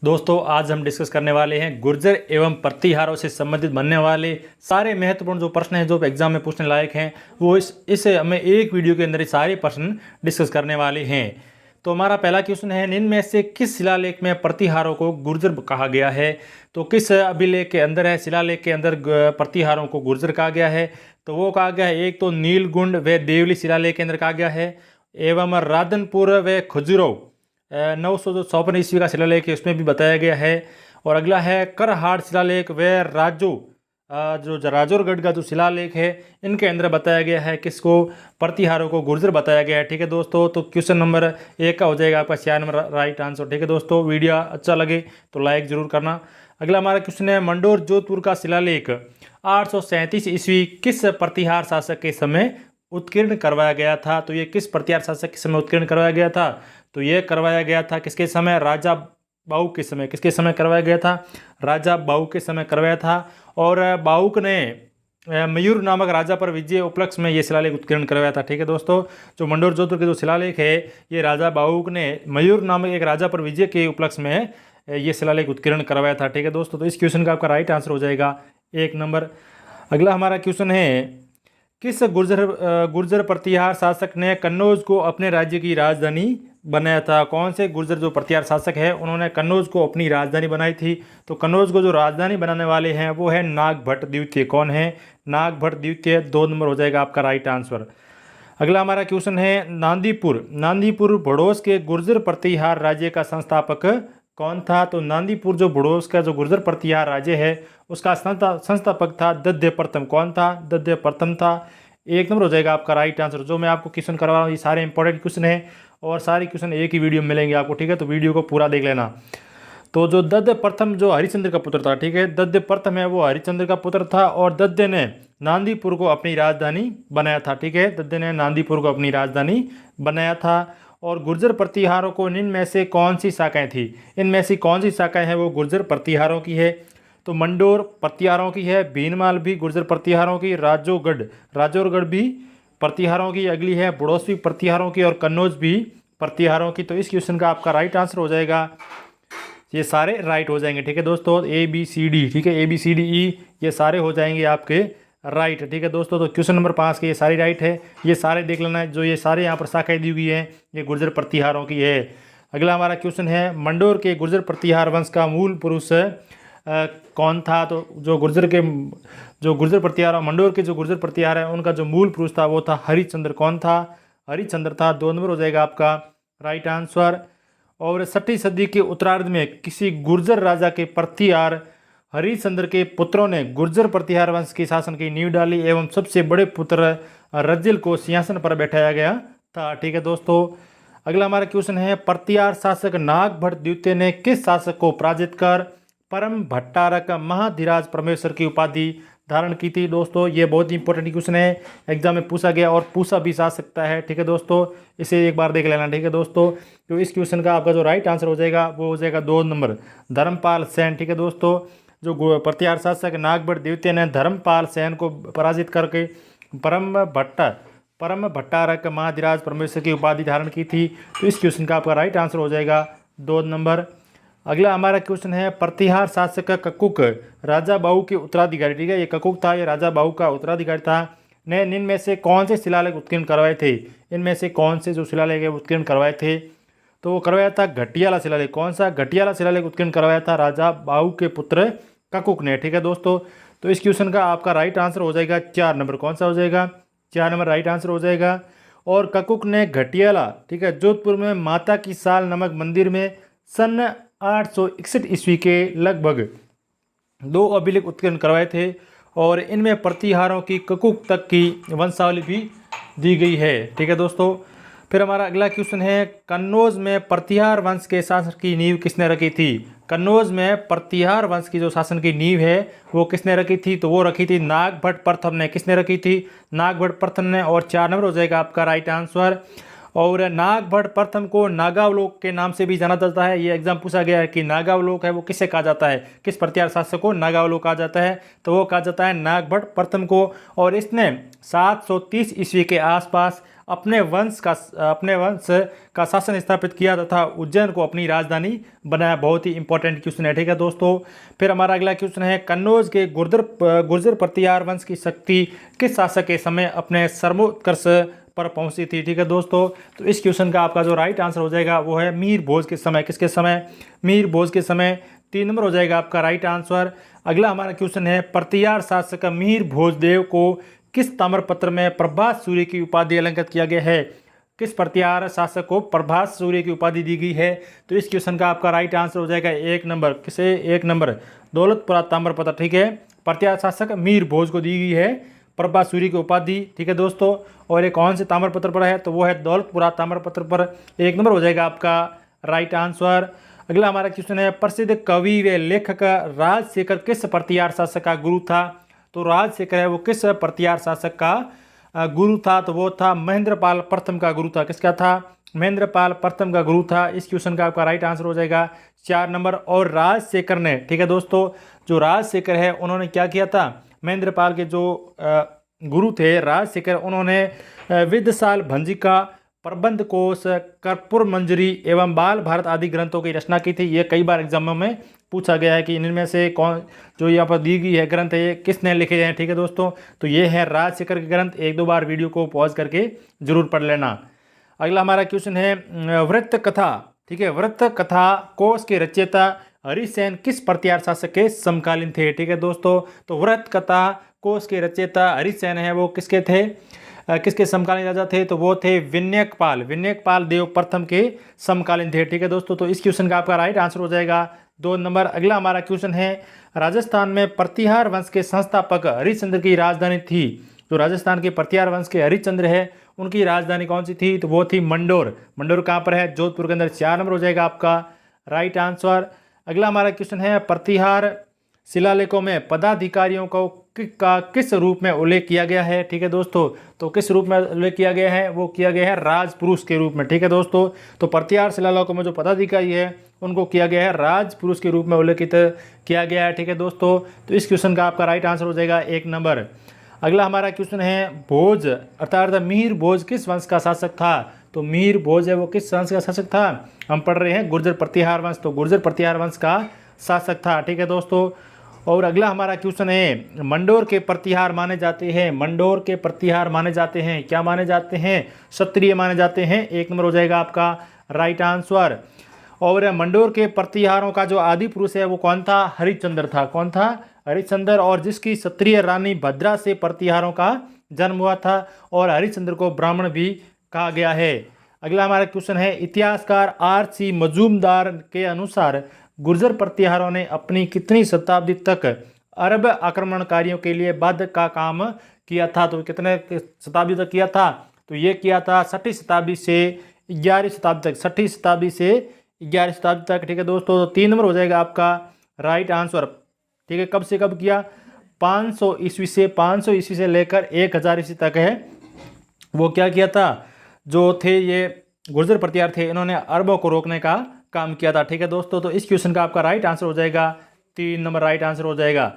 दोस्तों आज हम डिस्कस करने वाले हैं गुर्जर एवं प्रतिहारों से संबंधित बनने वाले सारे महत्वपूर्ण जो प्रश्न हैं जो एग्जाम में पूछने लायक हैं वो इसे हमें एक वीडियो के अंदर ही सारे प्रश्न डिस्कस करने वाले हैं। तो हमारा पहला क्वेश्चन है, निम्न में से किस शिलालेख में प्रतिहारों को गुर्जर कहा गया है? तो किस अभिलेख के अंदर है शिलालेख के अंदर प्रतिहारों को गुर्जर कहा गया है? तो वो कहा गया है, एक तो नीलगुंड व देवली शिलालेख के अंदर कहा गया है, एवं राधनपुर व खजुराहो 954 ईस्वी का शिलालेख है उसमें भी बताया गया है। और अगला है करहाड़ शिलालेख व जो राजौरगढ़ का जो शिलालेख है इनके अंदर बताया गया है किसको, प्रतिहारों को गुर्जर बताया गया है। ठीक है दोस्तों, तो क्वेश्चन नंबर 1 का हो जाएगा आपका 96 नंबर राइट आंसर। ठीक है दोस्तों, वीडियो अच्छा लगे तो लाइक जरूर करना। अगला हमारा क्वेश्चन है, मंडोर जोधपुर का शिलालेख 837 ईस्वी किस प्रतिहार शासक के समय उत्कीर्ण करवाया गया था? तो ये किस प्रतिहार शासक के समय उत्कीर्ण करवाया गया था? तो ये करवाया गया था किसके समय? राजा बाहु के समय। किसके समय करवाया गया था? राजा बाहु के समय करवाया था। और बाहुक ने मयूर नामक राजा पर विजय उपलक्ष्य में ये शिलालेख उत्कीर्ण करवाया था। ठीक है दोस्तों, जो मंडोर जोधपुर के जो शिलालेख है ये राजा बाहुक ने मयूर नामक एक राजा पर विजय के उपलक्ष्य में ये शिलालेख उत्कीर्ण करवाया था। ठीक है दोस्तों, तो इस क्वेश्चन का आपका राइट आंसर हो जाएगा 1 नंबर। अगला हमारा क्वेश्चन है, किस गुर्जर प्रतिहार शासक ने कन्नौज को अपने राज्य की राजधानी बनाया था? कौन से गुर्जर जो प्रतिहार शासक है उन्होंने कन्नौज को अपनी राजधानी बनाई थी? तो कन्नौज को जो राजधानी बनाने वाले हैं वो है नागभट्ट द्वितीय। कौन है? नागभट्ट द्वितीय। 2 नंबर हो जाएगा आपका राइट आंसर। अगला हमारा क्वेश्चन है, नांदीपुर भड़ोस के गुर्जर प्रतिहार राज्य का संस्थापक कौन था? तो नांदीपुर जो भड़ोस का जो गुर्जर प्रतिहार राज्य है उसका संस्थापक था दध्य प्रथम। कौन था? दध्य प्रथम था। 1 नंबर हो जाएगा आपका राइट आंसर। जो मैं आपको क्वेश्चन करवा रहा हूँ ये सारे इंपॉर्टेंट क्वेश्चन हैं और सारे क्वेश्चन एक ही वीडियो में मिलेंगे आपको। ठीक है, तो वीडियो को पूरा देख लेना। तो जो दध्य प्रथम जो हरिश्चंद्र का पुत्र था, ठीक है, दध्य प्रथम है वो हरिश्चंद्र का पुत्र था और दध्य ने नांदीपुर को अपनी राजधानी बनाया था। ठीक है, दध्य ने नांदीपुर को अपनी राजधानी बनाया था। और गुर्जर प्रतिहारों को इनमें से कौन सी शाखाएं थी? इनमें से कौन सी शाखाएं हैं वो गुर्जर प्रतिहारों की है? तो मंडोर प्रतिहारों की है, भीनमाल भी गुर्जर प्रतिहारों की, राजौरगढ़ भी प्रतिहारों की, अगली है बड़ोस भी प्रतिहारों की और कन्नौज भी प्रतिहारों की। तो इस क्वेश्चन का आपका राइट आंसर हो जाएगा, ये सारे राइट हो जाएंगे। ठीक है दोस्तों, ABCD, ठीक है, ABCDE ये सारे हो जाएंगे आपके राइट। ठीक है दोस्तों, तो क्वेश्चन नंबर 5 के ये सारी राइट है, ये सारे देख लेना है। जो ये सारे यहाँ पर शाखाएं दी हुई हैं ये गुर्जर प्रतिहारों की है। अगला हमारा क्वेश्चन है, मंडोर के गुर्जर प्रतिहार वंश का मूल पुरुष कौन था? तो जो गुर्जर प्रतिहार मंडोर के जो गुर्जर प्रतिहार है उनका जो मूल पुरुष था वो था हरिश्चंद्र। कौन था? हरिश्चंद्र था। 2 नंबर हो जाएगा आपका राइट आंसर। और 6वीं सदी के उत्तरार्ध में किसी गुर्जर राजा के प्रतिहार हरिश्चंद्र के पुत्रों ने गुर्जर प्रतिहार वंश के शासन की नींव डाली एवं सबसे बड़े पुत्र रज्जिल को सिंहासन पर बैठाया गया था। ठीक है दोस्तों, अगला हमारा क्वेश्चन है, प्रतिहार शासक नागभट्ट द्वितीय ने किस शासक को पराजित कर परम भट्टारक महाधिराज परमेश्वर की उपाधि धारण की थी? दोस्तों ये बहुत ही इंपॉर्टेंट क्वेश्चन है, एग्जाम में पूछा गया और पूछा भी जा सकता है। ठीक है दोस्तों, इसे एक बार देख लेना। ठीक है दोस्तों, तो इस क्वेश्चन का आपका जो राइट आंसर हो जाएगा वो हो जाएगा 2 नंबर, धर्मपाल सेन। ठीक है दोस्तों, जो प्रतिहार शासक नागभट्ट द्वितीय ने धर्मपाल सेन को पराजित करके परम भट्टारक महाधिराज परमेश्वर की उपाधि धारण की थी। तो इस क्वेश्चन का आपका राइट आंसर हो जाएगा 2 नंबर। अगला हमारा क्वेश्चन है, प्रतिहार शासक ककुक राजा बाहु के उत्तराधिकारी, ठीक है, ये ककुक था, ये राजा बाहु का उत्तराधिकारी था, ने इनमें से कौन से शिलालेख उत्कीर्ण करवाए थे? इनमें से कौन से जो शिलालेख है उत्कीर्ण करवाए थे? तो वो करवाया था घटियाला शिलालेख। कौन सा? घटियाला शिलालेख उत्कीर्ण करवाया था राजा बाहु के पुत्र ककुक ने। ठीक है दोस्तों, तो इस क्वेश्चन का आपका राइट आंसर हो जाएगा 4 नंबर। कौन सा हो जाएगा? 4 नंबर राइट आंसर हो जाएगा। और ककुक ने घटियाला, ठीक है, जोधपुर में माता की साल नामक मंदिर में सन 861 ईस्वी के लगभग 2 अभिलेख उत्कीर्ण करवाए थे और इनमें प्रतिहारों की ककुक तक की वंशावली भी दी गई है। ठीक है दोस्तों, फिर हमारा अगला क्वेश्चन है, कन्नौज में प्रतिहार वंश के शासन की नींव किसने रखी थी? कन्नौज में प्रतिहार वंश की जो शासन की नींव है वो किसने रखी थी? तो वो रखी थी नागभट्ट प्रथम ने। किसने रखी थी? नागभट्ट प्रथम ने। और 4 नंबर हो जाएगा आपका राइट आंसर। और नागभट्ट प्रथम को नागावलोक के नाम से भी जाना जाता है। ये एग्जाम पूछा गया है कि नागावलोक है वो किसे कहा जाता है? किस प्रतिहार शासक को नागावलोक कहा जाता है? तो वो कहा जाता है नागभट्ट प्रथम को। और इसने 730 ईस्वी के आसपास अपने वंश का शासन स्थापित किया तथा उज्जैन को अपनी राजधानी बनाया। बहुत ही इंपॉर्टेंट क्वेश्चन है, ठीक है दोस्तों। फिर हमारा अगला क्वेश्चन है, कन्नौज के गुर्जर प्रतिहार वंश की शक्ति किस शासक के समय अपने सर्वोत्कर्ष पर पहुंची थी, ठीक है दोस्तों। तो इस क्वेश्चन का आपका जो राइट आंसर हो जाएगा वो है मीर भोज के समय। किसके समय? मीर भोज के समय। 3 नंबर हो जाएगा आपका राइट आंसर। अगला हमारा क्वेश्चन है, प्रतिहार शासक मीर भोजदेव को किस ताम्रपत्र में प्रभात सूर्य की उपाधि अलंकृत किया गया है? किस प्रतिहार शासक को प्रभात सूर्य की उपाधि दी गई है? तो इस क्वेश्चन का आपका राइट आंसर हो जाएगा 1 नंबर। किसे? 1 नंबर, दौलतपुरा ताम्रपत्र, ठीक है। प्रतिहार शासक मीर भोज को दी गई है प्रभात सूर्य की उपाधि, ठीक है दोस्तों। और ये कौन से ताम्रपत्र पर है? तो वो है दौलतपुरा ताम्रपत्र पर। 1 नंबर हो जाएगा आपका राइट आंसर। अगला हमारा क्वेश्चन है, प्रसिद्ध कवि व लेखक राजशेखर किस प्रतिहार शासक का गुरु था? तो राजशेखर है वो किस प्रतिहार शासक का गुरु था? तो वो था महेंद्रपाल प्रथम का गुरु था। किसका था? महेंद्रपाल प्रथम का गुरु था। इस क्वेश्चन का आपका राइट आंसर हो जाएगा 4 नंबर। और राजशेखर ने, ठीक है दोस्तों, जो राजशेखर है उन्होंने क्या किया था? महेंद्रपाल के जो गुरु थे राजशेखर, उन्होंने विद्यसाल भंजिका, प्रबंध कोश, कर्पूर मंजरी एवं बाल भारत आदि ग्रंथों की रचना की थी। ये कई बार एग्जामों में पूछा गया है कि इनमें से कौन जो यहाँ पर दी गई है ग्रंथ ये किसने लिखे हैं, ठीक है दोस्तों। तो ये है राजशेखर के ग्रंथ। 1-2 बार वीडियो को पॉज करके जरूर पढ़ लेना। अगला हमारा क्वेश्चन है, वृत्त कथा, ठीक है, वृत्त कथा कोश के रचयिता हरिसेन किस प्रतिहार शासक के समकालीन थे, ठीक है दोस्तों। तो वृत्त कथा कोश के रचयिता हरिसेन है वो किसके थे? किसके समकालीन राजा थे? तो वो थे विनायकपाल देव प्रथम के समकालीन थे, ठीक है दोस्तों। तो इस क्वेश्चन का आपका राइट आंसर हो जाएगा 2 नंबर। अगला हमारा क्वेश्चन है, राजस्थान में प्रतिहार वंश के संस्थापक हरिश्चंद्र की राजधानी थी। जो राजस्थान के प्रतिहार वंश के हरिश्चंद्र है उनकी राजधानी कौन सी थी? तो वो थी मंडोर। मंडोर कहाँ पर है? जोधपुर के अंदर। 4 नंबर हो जाएगा आपका राइट आंसर। अगला हमारा क्वेश्चन है, प्रतिहार शिलालेखों में पदाधिकारियों को का किस रूप में उल्लेख किया गया है, ठीक है दोस्तों। तो किस रूप में उल्लेख किया गया है? वो किया गया है राजपुरुष के रूप में, ठीक है दोस्तों। तो प्रतिहार शिलालेखों में जो पदाधिकारी है उनको किया गया है राजपुरुष के रूप में उल्लेखित किया गया है, ठीक है दोस्तों। तो इस क्वेश्चन का आपका राइट आंसर हो जाएगा 1 नंबर। अगला हमारा क्वेश्चन है, भोज अर्थात मीर भोज किस वंश का शासक था? तो मीर भोज है वो किस वंश का शासक था? हम पढ़ रहे हैं गुर्जर प्रतिहार वंश, तो गुर्जर प्रतिहार वंश का शासक था, ठीक है दोस्तों। और अगला हमारा क्वेश्चन है, मंडोर के प्रतिहार माने जाते हैं, मंडोर के प्रतिहार माने जाते हैं, क्या माने जाते हैं? क्षत्रिय माने जाते हैं। 1 नंबर हो जाएगा आपका राइट आंसर। और मंडोर के प्रतिहारों का जो आदि पुरुष है वो कौन था? हरिश्चंद्र था। कौन था? हरिश्चंद्र। और जिसकी क्षत्रिय रानी भद्रा से प्रतिहारों का जन्म हुआ था। और हरिश्चंद्र को ब्राह्मण भी कहा गया है। अगला हमारा क्वेश्चन है, इतिहासकार R.C. मजूमदार के अनुसार गुर्जर प्रतिहारों ने अपनी कितनी शताब्दी तक अरब आक्रमणकारियों के लिए बाध्य का काम किया था? तो कितने शताब्दी तक किया था? तो ये किया था 6ठी शताब्दी से 11वीं शताब्दी तक, 6ठी शताब्दी से 11वीं शताब्दी तक, ठीक है दोस्तों। तो 3 नंबर हो जाएगा आपका राइट आंसर, ठीक है। कब से कब किया? 500 ईस्वी से लेकर 1000 ईस्वी तक है वो क्या किया था? जो थे ये गुर्जर प्रतिहार थे, इन्होंने अरबों को रोकने का काम किया था, ठीक है दोस्तों। तो इस क्वेश्चन का आपका राइट आंसर हो जाएगा 3 नंबर राइट आंसर हो जाएगा।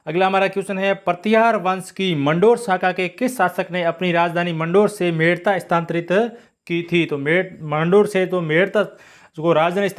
अगला हमारा क्वेश्चन है, प्रतिहार वंश की मंडोर शाखा के किस शासक ने अपनी राजधानी मंडोर से मेड़ता स्थानांतरित की थी? तो मंडोर से तो मेड़ता जो राजधानी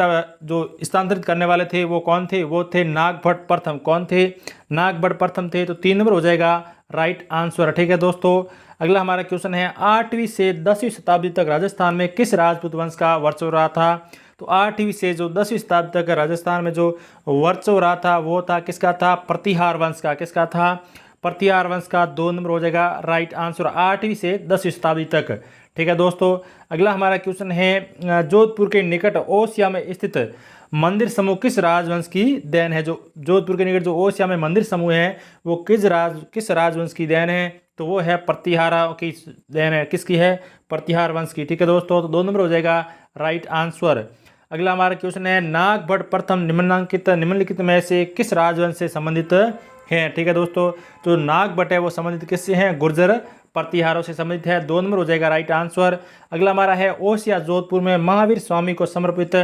जो स्थानांतरित करने वाले थे वो कौन थे? वो थे नागभट्ट प्रथम। कौन थे? नागभट्ट प्रथम थे। तो 3 नंबर हो जाएगा राइट आंसर, ठीक है दोस्तों। अगला हमारा क्वेश्चन है, 8वीं से 10वीं शताब्दी तक राजस्थान में किस राजपूत वंश का वर्चस्व रहा था? तो 8वीं से जो 10वीं शताब्दी तक राजस्थान में जो वर्चस्व रहा था वो था किसका था? प्रतिहार वंश का। किसका था? प्रतिहार वंश का। 2 नंबर हो जाएगा राइट आंसर, 8वीं से 10वीं शताब्दी तक, ठीक है दोस्तों। अगला हमारा क्वेश्चन है, जोधपुर के निकट ओसिया में स्थित मंदिर समूह किस राजवंश की देन है? जो जोधपुर के निकट जो ओसिया में मंदिर समूह है वो किस राजवंश की देन है? तो वो है प्रतिहारा की देन है। किसकी है? प्रतिहार वंश की, ठीक है दोस्तों। तो 2 नंबर हो जाएगा राइट आंसर। अगला हमारा क्वेश्चन है, नागभट्ट प्रथम निम्नलिखित में से किस राजवंश से संबंधित है? ठीक है दोस्तों, जो नागभट्ट है वो संबंधित किससे हैं? गुर्जर प्रतिहारों से संबंधित है। 2 नंबर हो जाएगा राइट आंसर। अगला हमारा है, ओसिया जोधपुर में महावीर स्वामी को समर्पित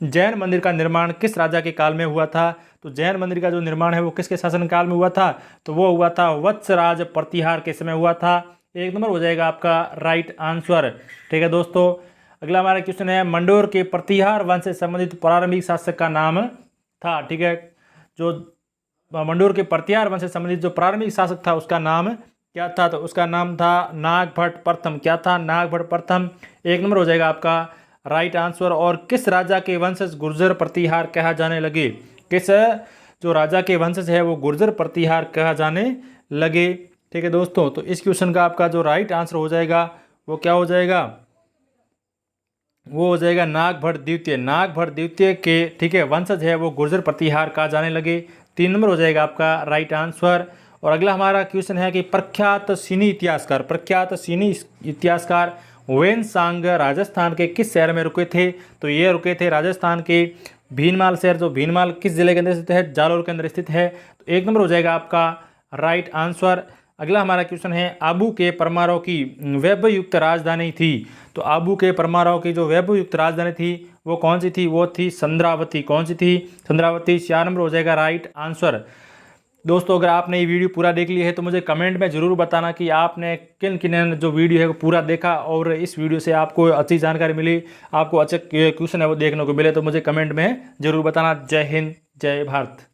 जैन मंदिर का निर्माण किस राजा के काल में हुआ था? तो जैन मंदिर का जो निर्माण है वो किसके शासन काल में हुआ था? तो वो हुआ था वत्सराज प्रतिहार के समय हुआ था। 1 नंबर हो जाएगा आपका राइट आंसर। ठीक है दोस्तों, अगला हमारा क्वेश्चन है मंडोर के प्रतिहार वंश से संबंधित प्रारंभिक शासक का नाम था। ठीक है, जो मंडोर के प्रतिहार वंश से संबंधित जो प्रारंभिक शासक था उसका नाम क्या था? तो उसका नाम था नागभट्ट प्रथम। क्या था? नागभट्ट प्रथम। 1 नंबर हो जाएगा आपका राइट आंसर। और किस राजा के वंशज गुर्जर प्रतिहार कहा जाने लगे? किस जो राजा के वंशज है वो गुर्जर प्रतिहार कहा जाने लगे? ठीक है दोस्तों, तो इस क्वेश्चन का आपका जो राइट आंसर हो जाएगा वो क्या हो जाएगा? वो हो जाएगा नागभट्ट द्वितीय। नागभट्ट द्वितीय के, ठीक है, वंशज है वो गुर्जर प्रतिहार कहा जाने लगे। 3 नंबर हो जाएगा आपका राइट आंसर। और अगला हमारा क्वेश्चन है कि प्रख्यात चीनी इतिहासकार वेनसांग राजस्थान के किस शहर में रुके थे? तो ये रुके थे राजस्थान के भीनमाल शहर। जो भीनमाल किस जिले के अंदर स्थित है? जालौर के अंदर स्थित है। तो 1 नंबर हो जाएगा आपका राइट आंसर। अगला हमारा क्वेश्चन है आबू के परमारों की वैभवयुक्त राजधानी थी। तो आबू के परमारों की जो वैभवयुक्त राजधानी थी वो कौन सी थी? वो थी संद्रावती। कौन सी थी? संद्रावती। 4 नंबर हो जाएगा राइट आंसर। दोस्तों, अगर आपने ये वीडियो पूरा देख लिया है तो मुझे कमेंट में ज़रूर बताना कि आपने किन किन जो वीडियो है वो पूरा देखा और इस वीडियो से आपको अच्छी जानकारी मिली, आपको अच्छे क्वेश्चन है वो देखने को मिले, तो मुझे कमेंट में ज़रूर बताना। जय हिंद, जय भारत।